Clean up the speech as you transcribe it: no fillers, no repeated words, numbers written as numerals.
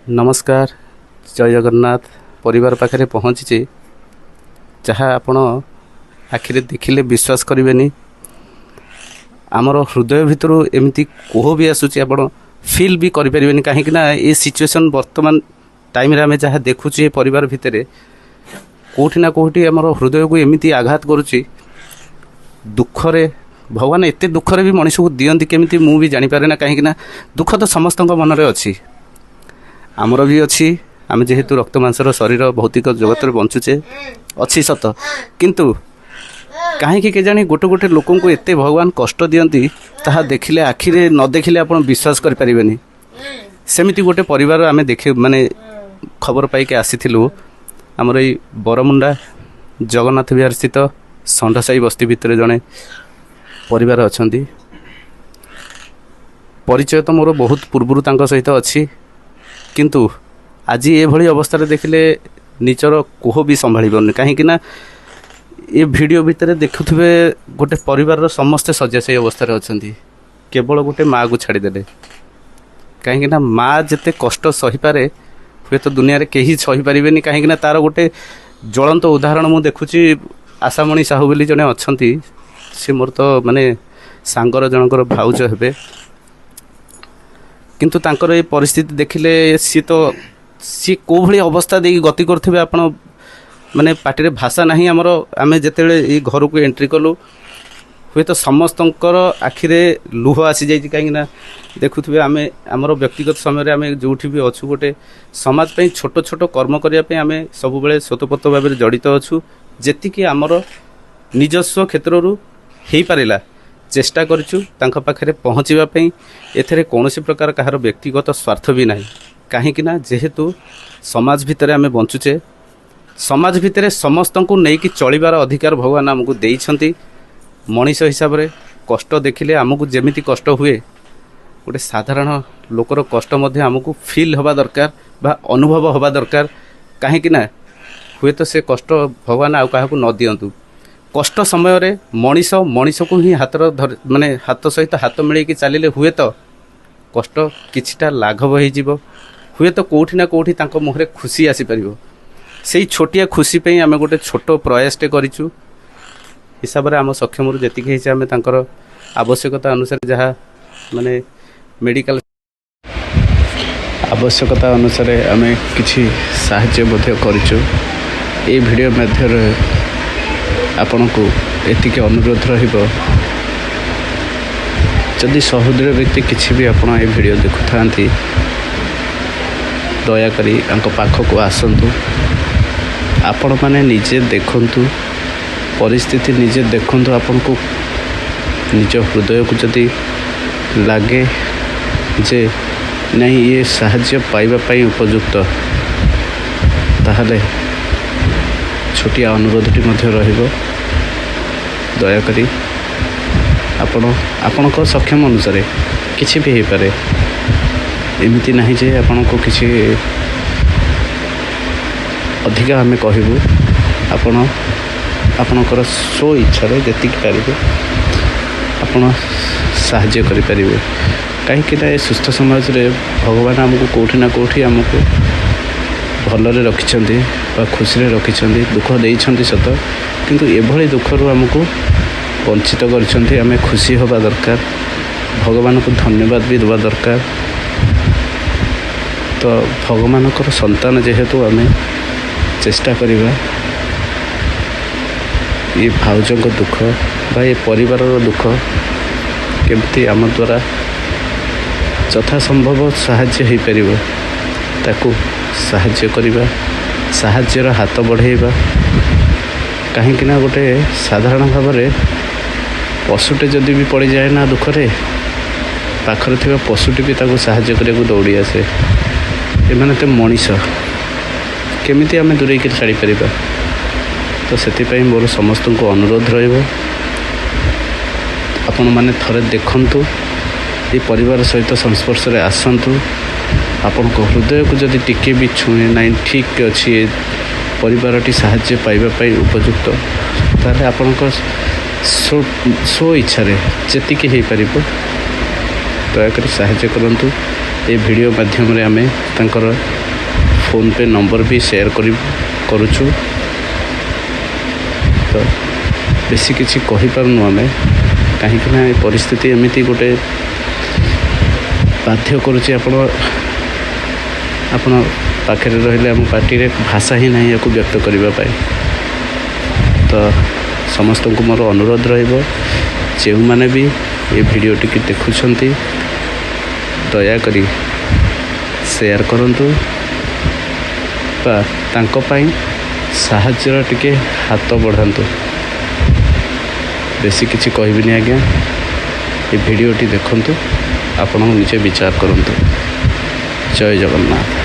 नमस्कार जय जगन्नाथ परिवार पाखे पहुँची जहाँ आपण आखिरे देखिले विश्वास करेंगे आमर हृदय भितर एमती कोह भी आसूँ आप फिल भी करें कहीं ये सिचुएशन वर्तमान टाइम आम जहाँ देखुचे परिवार भितर कौटिना कौटि आमर हृदय को एमती आघात करुच्ची दुखरे भगवान एत दुखरे भी मनीष को दियंती केमी मु भी जानीपारे ना कहीं दुख तो समस्त मन में अच्छी आमर भी अच्छी आम जेहेतु रक्त मांसर शरीर भौतिक जगत में बंचुचे अच्छी सत किंतु कहीं के जानी गोटे गोटे लोक को एत भगवान कष्ट दियंती ताहा देखिले आखिरे न देखिले आप विश्वास करें सेमिति गोटे परिवार आम देखे माने खबर पाइके आसीलु आमर ये बरमुंडा जगन्नाथ विहार स्थित षंडसाई बस्ती भितर जड़े परिवार अच्छा परिचय तो मोर बहुत पूर्वर सहित अच्छी किंतु आज ये भली अवस्था देखिले निचर कोह भी संभाली पारनी कहीं ये वीडियो भितर देखुवे गोटे परिवार समस्ते शय्याशायी अवस्था अच्छा केवल गोटे माँ को छाड़देले कहीं माँ जिते कष्ट सही पारे हुए तो दुनिया रे कहीं सही पारे कहीं तार गोटे ज्वलंत उदाहरण मुझे देखुची आशामणि साहू बोली जड़े अच्छा सी मोर तो माने सांगर जनकर भाउज हेबे किंतु तांकर ये परिस्थिति देखिले सी तो सी को भली अवस्था दे गति करथिबे आपण माने पार्टी रे भाषा नहीं आमर आमे जेतेले ये घर को एंट्री कलु हुए तो समस्तंकर आखिरे लुह आसी जाई कहीं देखुथिबे आमे आमर व्यक्तिगत समय रे आमे जोठी भी अछु गोटे समाज पे छोट छोट कर्म करिया पे आमे सब बेले स्वतःपत भाव में जड़ित अछु जेति कि आमर निजस्व क्षेत्ररू हेई पारिला चेष्टा करूँ पाखे पहुँचापी एथेरे कौन प्रकार कहार व्यक्तिगत स्वार्थ भी ना कहीं जेहेतु समाज भितर आम बंचुचे समाज भितर समस्त को लेकिन चलिबार अधिकार भगवान आमको देइछंती मनीष हिसाब से कष्ट देखिले आमको जेमिति कष्ट हुए गोटे साधारण लोकर कष्ट मध्य आमको फील हवा दरकार बा अनुभव हवा दरकार कहीं हुए तो से कष्ट भगवान आउ काहाकू न दियंतु कष्ट समय रे मनीष मनीष को ही हाथ माने हाथ सहित हाथ मिलैकी चलिले हुए तो कष्ट किछिटा लाघव हो हुए तो कौटि ना कौटि तांको मुहरे खुशी आसी परिबो सेई छोटिया खुशी पे आमे गोटे छोट प्रयासटे करिछु हिसाब रे आम सक्षम जेतिक हिसाब आमे तांकर आवश्यकता अनुसार जहाँ माने मेडिकल आवश्यकता अनुसार आमे किछि साहाय्य मध्य करिछु ए वीडियो माध्यम आपण को एतिक अनुरोध रहिबो जदि सहोदर व्यक्ति किसी भी आपण ये वीडियो देखु थांती दयाकरी आंक पाखक आसतु आपण माने निजे देखंतु परिस्थिति निजे देखंतु आपण को निज हृदय को जदि लागे जे नहीं ये साहाय्य पाइबा पाई उपयुक्त ताहले छोटिया अनुरोधटी मध्य रहिबो दयाकरी आपण सक्षम अनुसार किसी भी हो पारे एमती नहीं जे आपण को किसी अधिका आम कहबू आपणकर स्व इच्छा जी पारे आपण साहाय्य करें कहीं सुस्थ समाज रे भगवान आमको कौटि ना कौटि आमको भलरे रखिछंती बा खुशी रखिछंती दुख देइछंती सत किंतु एभली दुखरु आमको वंचित करछंती आमे खुशी होबा दरकार भगवान को धन्यवाद भी देवा दरकार तो भगवानकर संतान जेहेतु आमे चेष्टा करिबा ये भाउजों दुख बा ये परिवार दुख केमती आम द्वारा यथा संभव साहाय्य हो पारिबो ताकू साहाय्य करिबा साहाय्यर हाथ बढ़ेबा कहीं गोटे साधारण भाव में पशुटे जदि भी पड़ जाए ना दुखरे पाखरे थिबा पशुटी भी ताको साहाय्य करने दौड़ी आसे एमाने तो मनीष केमिति आमे दूरे के छाड़ी परिबा तो सेतिपई मोर समस्त को अनुरोध रहिबो आपण माने थरे देखंतु ये परिवार सहित संस्पर्श रे आसंतु आपण को हृदय को जदि टिके भी छुए ना ठीक अच्छी परिवारटी साहाय्य पाइबा उपयुक्त ताले आपण स्व इच्छा जीक हो पार दयाक साहाय्य करूँ ए वीडियो माध्यम रे आमे तांकर फोन पे नंबर भी शेयर करुछु। तो बेसी किसी कही पारनु आमे कहीं परिस्थिति एमती गोटे बाध्य करुच्ची आपण पाखे रहिले आम पार्टी रे भाषा ही नहीं या व्यक्त करने। तो समस्त को मोर अनुरोध जो मैंने भी ये वीडियो टी देखुंट दयाकोरी शेयर करंतु साहाଯ୍ୟ टिके हाथ बढ़ातु। बेसी किसी कहबिनी आज्ञा ये वीडियो टी देखंतु आपण निजे विचार करंतु। जय जगन्नाथ।